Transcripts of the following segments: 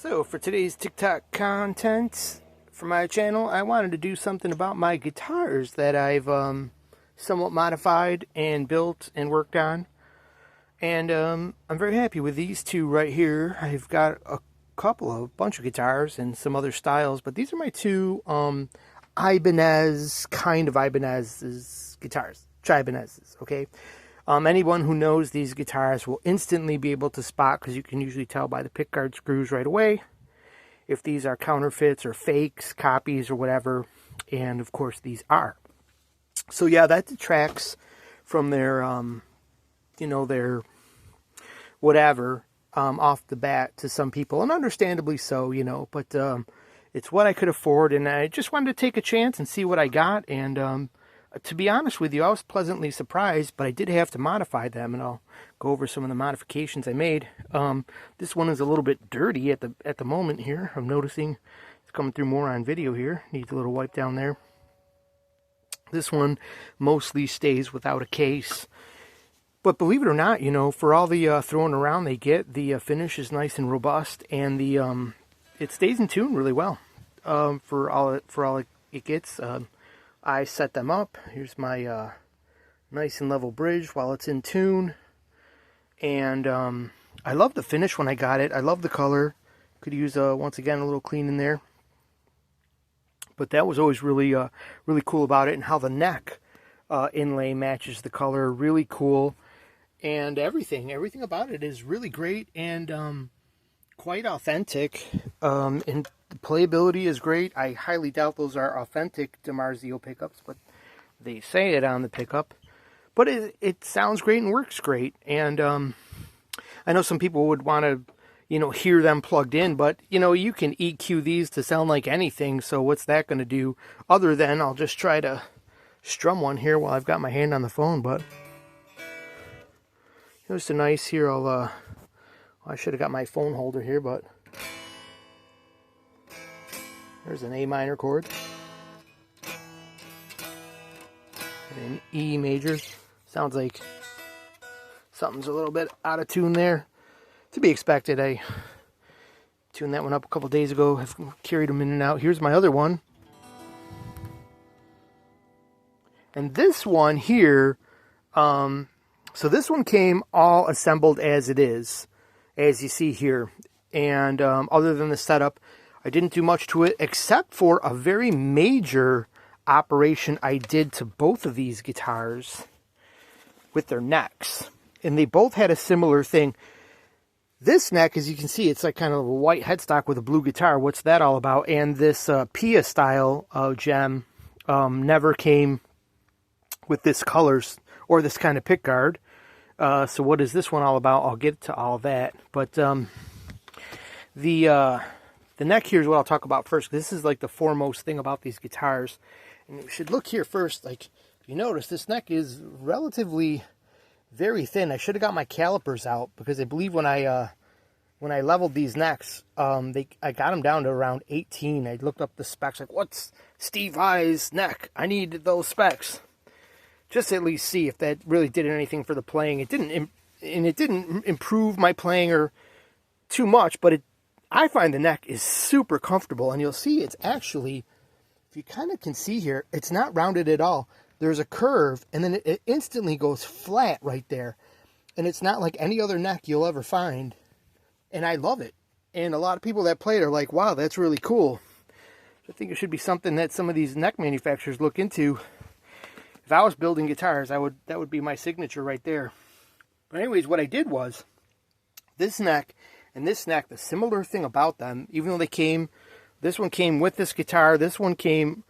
So for today's TikTok content for my channel, I wanted to do something about my guitars that I've somewhat modified and built and worked on. And I'm very happy with these two right here. I've got a bunch of guitars and some other styles, but these are my two Ibanez guitars, chibanezes, okay? Anyone who knows these guitars will instantly be able to spot, because you can usually tell by the pickguard screws right away, if these are counterfeits or fakes, copies, or whatever. And of course these are. So yeah, that detracts from their, their whatever off the bat to some people, and understandably so, but it's what I could afford, and I just wanted to take a chance and see what I got. And to be honest with you, I was pleasantly surprised, but I did have to modify them, and I'll go over some of the modifications I made. This one is a little bit dirty at the moment here. I'm noticing it's coming through more on video here. Needs a little wipe down there. This one mostly stays without a case. But believe it or not, for all the throwing around they get, the finish is nice and robust, and the it stays in tune really well. For all it gets. I set them up. Here's my nice and level bridge while it's in tune. And I love the finish when I got it. I love the color. Could use, once again, a little clean in there. But that was always really really cool about it. And how the neck inlay matches the color. Really cool. And everything about it is really great and quite authentic. And the playability is great. I highly doubt those are authentic DiMarzio pickups, but they say it on the pickup. But it sounds great and works great. And I know some people would want to, hear them plugged in, but, you can EQ these to sound like anything. So what's that going to do? Other than I'll just try to strum one here while I've got my hand on the phone. But just a nice here. I should have got my phone holder here, but there's an A minor chord, and an E major. Sounds like something's a little bit out of tune there. To be expected. I tuned that one up a couple days ago. I've carried them in and out. Here's my other one. And this one here, so this one came all assembled as it is, as you see here. And other than the setup, I didn't do much to it, except for a very major operation I did to both of these guitars with their necks. And they both had a similar thing. This neck, as you can see, it's like kind of a white headstock with a blue guitar. What's that all about? And this Pia style gem never came with this colors or this kind of pickguard. So what is this one all about? I'll get to all that. But the neck here is what I'll talk about first. This is like the foremost thing about these guitars. And you should look here first. Like, you notice this neck is relatively very thin. I should have got my calipers out, because I believe when I leveled these necks, I got them down to around 18. I looked up the specs, like, what's Steve Vai's neck? I need those specs. Just to at least see if that really did anything for the playing. It didn't improve my playing or too much, but I find the neck is super comfortable, and you'll see it's actually, if you kind of can see here, it's not rounded at all. There's a curve, and then it instantly goes flat right there. And it's not like any other neck you'll ever find. And I love it. And a lot of people that play it are like, wow, that's really cool. I think it should be something that some of these neck manufacturers look into. If I was building guitars, that would be my signature right there. But anyways, what I did was, this neck and this neck, the similar thing about them, even though this one came with this guitar, this one came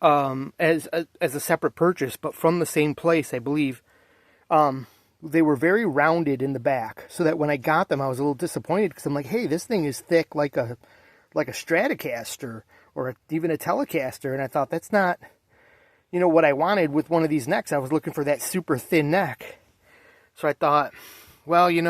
as a separate purchase, but from the same place, I believe. They were very rounded in the back, so that when I got them, I was a little disappointed, because I'm like, hey, this thing is thick like a Stratocaster or even a Telecaster, and I thought that's not, what I wanted with one of these necks. I was looking for that super thin neck. So I thought, well, it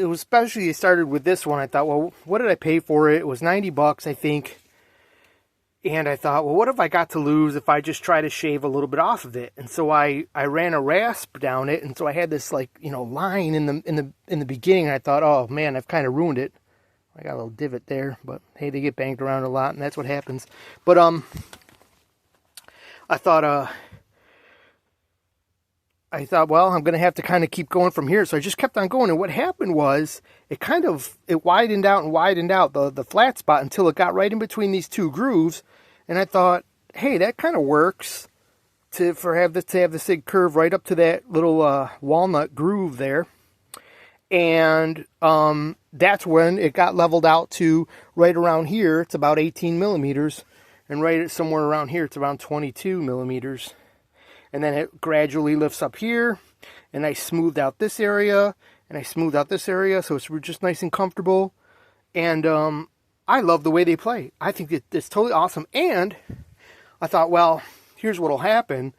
was especially started with this one. I thought, well, what did I pay for it? It was $90, I think. And I thought, well, what have I got to lose if I just try to shave a little bit off of it? And so I ran a rasp down it, and so I had this line in the beginning. And I thought, oh man, I've kind of ruined it. I got a little divot there, but hey, they get banged around a lot, and that's what happens. But I thought, well, I'm going to have to kind of keep going from here. So I just kept on going. And what happened was it widened out and widened out the flat spot until it got right in between these two grooves. And I thought, hey, that kind of works to have the sig curve right up to that little walnut groove there. And that's when it got leveled out to right around here. It's about 18 millimeters. And right somewhere around here, it's around 22 millimeters. And then it gradually lifts up here. And I smoothed out this area. And I smoothed out this area. So it's just nice and comfortable. And I love the way they play. I think it's totally awesome. And I thought, well, here's what'll happen.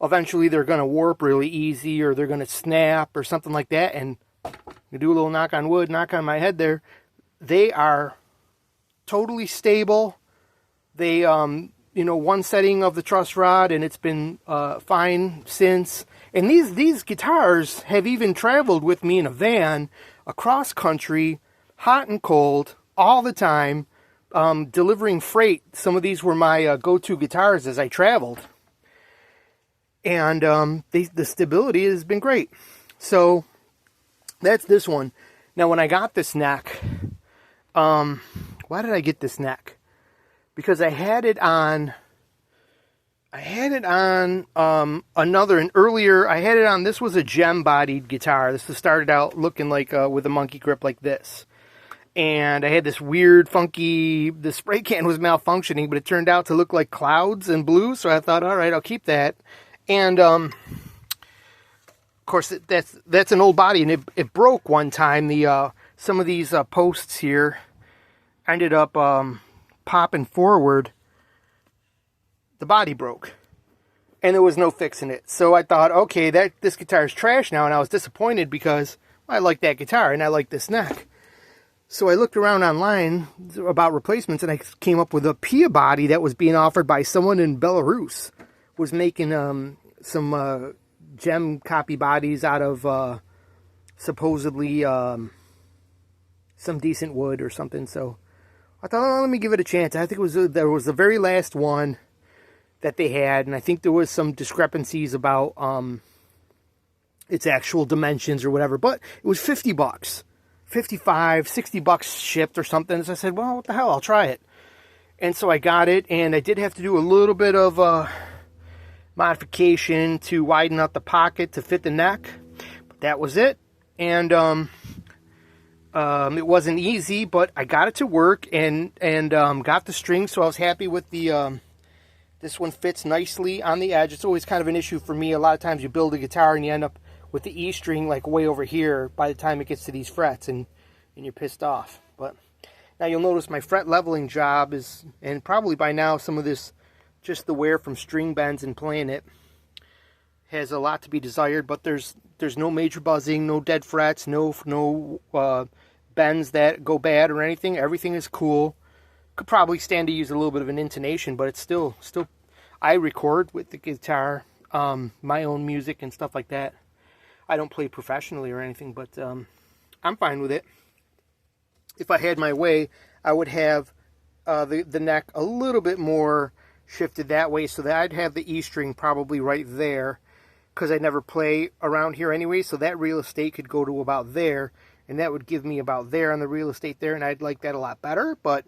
Eventually they're going to warp really easy. Or they're going to snap or something like that. And you do a little knock on wood, knock on my head there. They are totally stable. They, one setting of the truss rod, and it's been fine since. And these guitars have even traveled with me in a van across country, hot and cold, all the time, delivering freight. Some of these were my go-to guitars as I traveled. And the stability has been great. So that's this one. Now, when I got this neck, why did I get this neck? Because I had it on this was a gem-bodied guitar. This started out looking like with a monkey grip like this. And I had this weird, funky, the spray can was malfunctioning, but it turned out to look like clouds and blue. So I thought, all right, I'll keep that. And of course, that's an old body, and it broke one time. Some of these posts here ended up popping forward. The body broke, and there was no fixing it. So I thought, okay, this guitar is trash now, and I was disappointed because I like that guitar and I like this neck. So I looked around online about replacements, and I came up with a Pia body that was being offered by someone in Belarus. Was making some gem copy bodies out of supposedly some decent wood or something. So I thought, oh, let me give it a chance. I think there was the very last one that they had, and I think there was some discrepancies about its actual dimensions or whatever. But it was $50, $55, $60 shipped or something. So I said, well, what the hell? I'll try it. And so I got it, and I did have to do a little bit of modification to widen out the pocket to fit the neck. But that was it. And it wasn't easy, but I got it to work and got the string, so I was happy with the. This one fits nicely on the edge. It's always kind of an issue for me. A lot of times you build a guitar and you end up with the E string like way over here by the time it gets to these frets, and you're pissed off. But now you'll notice my fret leveling job is, and probably by now some of this, just the wear from string bends and playing it, has a lot to be desired. But there's no major buzzing, no dead frets, no bends that go bad or anything. Everything is cool. Could probably stand to use a little bit of an intonation, but it's still I record with the guitar, my own music and stuff like that. I don't play professionally or anything, but I'm fine with it. If I had my way, I would have the neck a little bit more shifted that way, so that I'd have the E string probably right there, because I never play around here anyway, so that real estate could go to about there, and that would give me about there on the real estate there, and I'd like that a lot better. But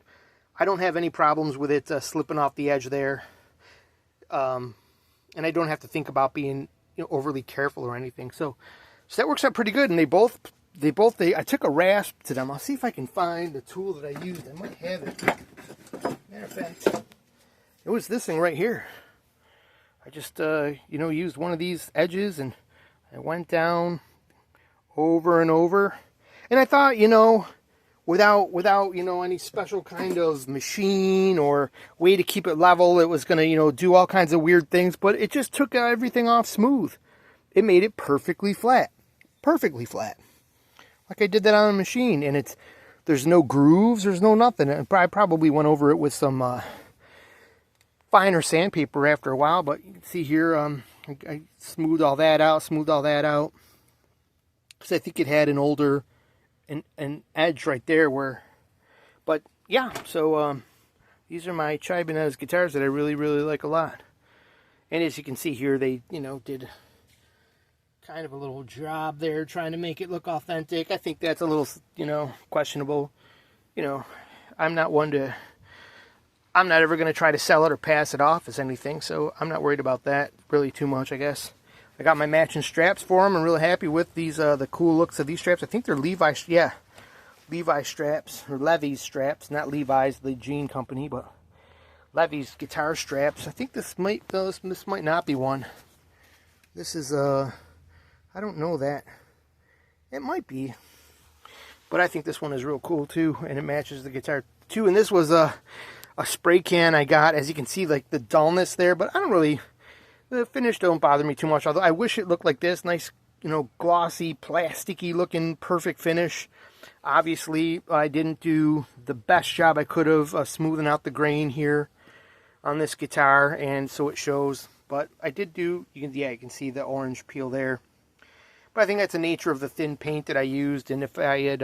I don't have any problems with it slipping off the edge there, and I don't have to think about being overly careful or anything. So that works out pretty good. And I took a rasp to them. I'll see if I can find the tool that I used. I might have it. Matter of fact, it was this thing right here. I just used one of these edges, and I went down over and over, and I thought, without any special kind of machine or way to keep it level, it was going to do all kinds of weird things, but it just took everything off smooth. It made it perfectly flat, like I did that on a machine. And there's no grooves, there's no nothing. I probably went over it with some finer sandpaper after a while, but you can see here, I smoothed all that out, because I think it had an older an edge right there where yeah, so these are my Chibanez guitars that I really, really like a lot. And as you can see here, they, did kind of a little job there trying to make it look authentic. I think that's a little, questionable. I'm not ever going to try to sell it or pass it off as anything, so I'm not worried about that really too much, I guess. I got my matching straps for them. I'm really happy with these, the cool looks of these straps. I think they're Levi straps, or Levi's straps, not Levi's, the jean company, but Levi's guitar straps. I think this might not be one. This is, I don't know that. It might be. But I think this one is real cool too, and it matches the guitar too. And this was a spray can I got. As you can see, like the dullness there, but I don't really, the finish don't bother me too much. Although I wish it looked like this, nice, glossy, plasticky looking, perfect finish. Obviously, I didn't do the best job I could have smoothing out the grain here on this guitar, and so it shows. But I did do, you can see the orange peel there. But I think that's the nature of the thin paint that I used, and if I had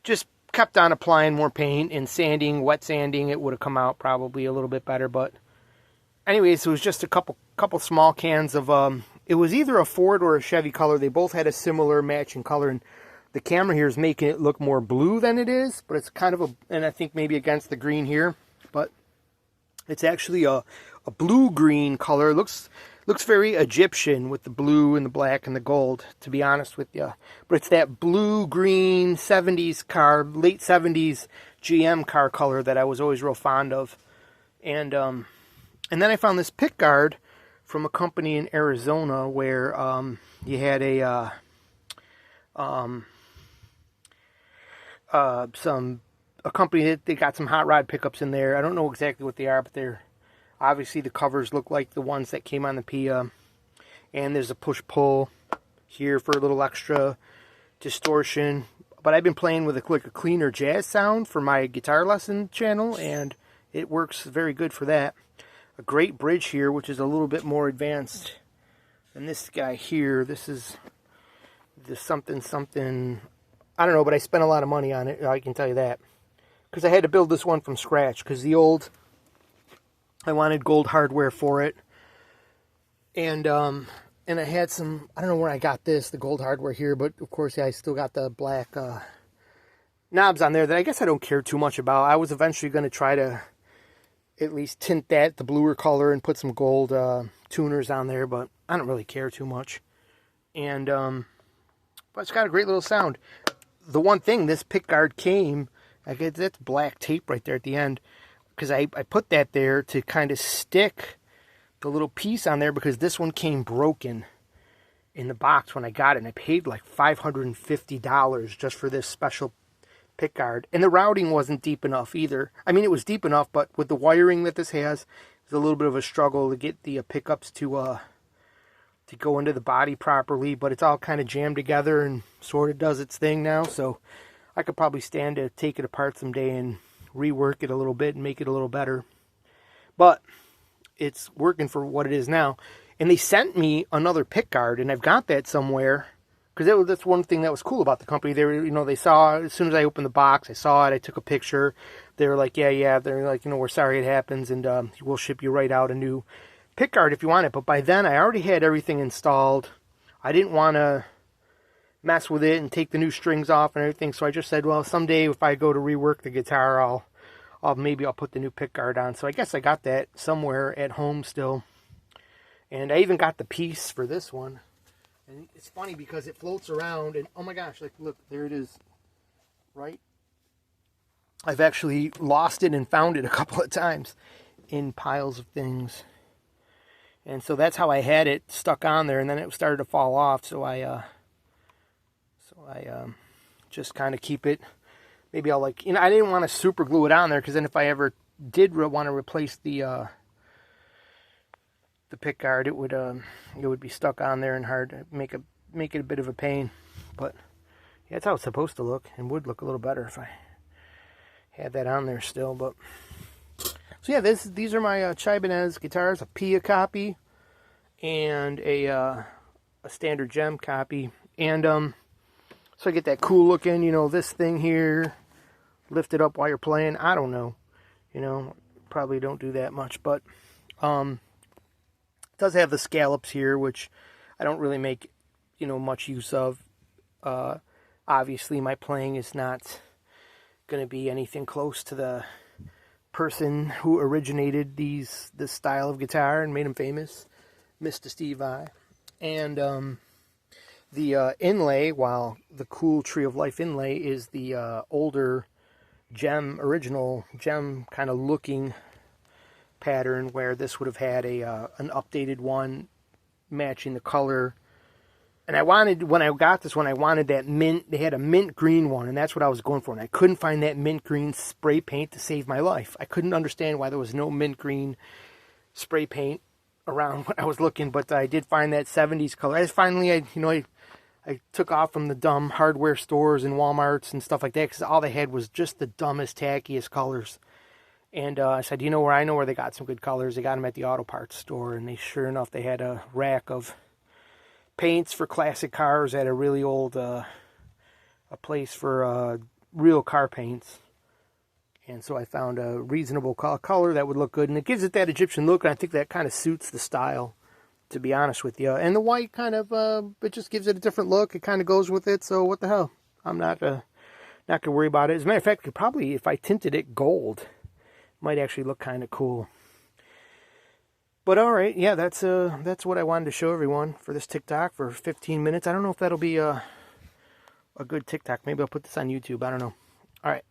just kept on applying more paint and sanding, wet sanding, it would have come out probably a little bit better. But anyways, it was just a couple small cans of, it was either a Ford or a Chevy color. They both had a similar matching color, and the camera here is making it look more blue than it is, but it's kind of and I think maybe against the green here, but it's actually a blue-green color. It looks very Egyptian with the blue and the black and the gold, to be honest with you. But it's that blue-green 70s car, late 70s GM car color that I was always real fond of. And then I found this pick guard from a company in Arizona where you had a company that they got some hot rod pickups in there. I don't know exactly what they are, but they're obviously the covers look like the ones that came on the Pia. And there's a push-pull here for a little extra distortion. But I've been playing with a cleaner jazz sound for my guitar lesson channel, and it works very good for that. A great bridge here, which is a little bit more advanced than this guy here. This is the something, I don't know, but I spent a lot of money on it, I can tell you that. Because I had to build this one from scratch, because the old, I wanted gold hardware for it. And I had some, I don't know where I got this, the gold hardware here, but of course I still got the black knobs on there that I guess I don't care too much about. I was eventually going to try to at least tint that the bluer color and put some gold tuners on there, but I don't really care too much. And but it's got a great little sound. The one thing, this pick guard came, I guess that's black tape right there at the end, because I put that there to kind of stick the little piece on there, because this one came broken in the box when I got it, and I paid like $550 just for this special pick guard. And the routing wasn't deep enough either. I mean, it was deep enough, but with the wiring that this has, it's a little bit of a struggle to get the pickups to go into the body properly, but it's all kind of jammed together and sort of does its thing now, so I could probably stand to take it apart someday and rework it a little bit and make it a little better. But it's working for what it is now. And they sent me another pick guard, and I've got that somewhere, because that's one thing that was cool about the company. They were, they saw, as soon as I opened the box, I saw it, I took a picture. They were like, yeah, they're like, we're sorry it happens, and we'll ship you right out a new pick guard if you want it. But by then I already had everything installed. I didn't want to mess with it and take the new strings off and everything, so I just said, well, someday if I go to rework the guitar, maybe I'll put the new pick guard on. So I guess I got that somewhere at home still. And I even got the piece for this one. And it's funny because it floats around, and oh my gosh, like look, there it is, right? I've actually lost it and found it a couple of times in piles of things. And so that's how I had it stuck on there, and then it started to fall off. So I just kind of keep it. Maybe I'll I didn't want to super glue it on there, because then if I ever did want to replace the pick guard, it would be stuck on there and hard to make it a bit of a pain. But yeah, that's how it's supposed to look, and would look a little better if I had that on there still. But so yeah, these are my Chibanez guitars, a Pia copy and a standard gem copy. And so I get that cool looking, this thing here, lift it up while you're playing. I don't know. You know, probably don't do that much, but it does have the scallops here, which I don't really make, you know, much use of. Obviously, my playing is not going to be anything close to the person who originated this style of guitar and made him famous, Mr. Steve Vai. And the inlay, while the cool Tree of Life inlay is the older original gem kind of looking pattern, where this would have had an updated one matching the color. And I wanted, when I got this one, I wanted that mint. They had a mint green one, and that's what I was going for. And I couldn't find that mint green spray paint to save my life. I couldn't understand why there was no mint green spray paint around when I was looking, but I did find that 70s color. I took off from the dumb hardware stores and Walmarts and stuff like that, because all they had was just the dumbest, tackiest colors. And I said, you know where I know where they got some good colors? They got them at the auto parts store, and sure enough, they had a rack of paints for classic cars at a really old a place for real car paints. And so I found a reasonable color that would look good, and it gives it that Egyptian look, and I think that kind of suits the style, to be honest with you. And the white kind of it just gives it a different look. It kind of goes with it, so what the hell, I'm not gonna worry about it. As a matter of fact, could probably, if I tinted it gold, it might actually look kind of cool. But all right, yeah, that's what I wanted to show everyone for this TikTok for 15 minutes. I don't know if that'll be a good TikTok. Maybe I'll put this on YouTube. I don't know. All right.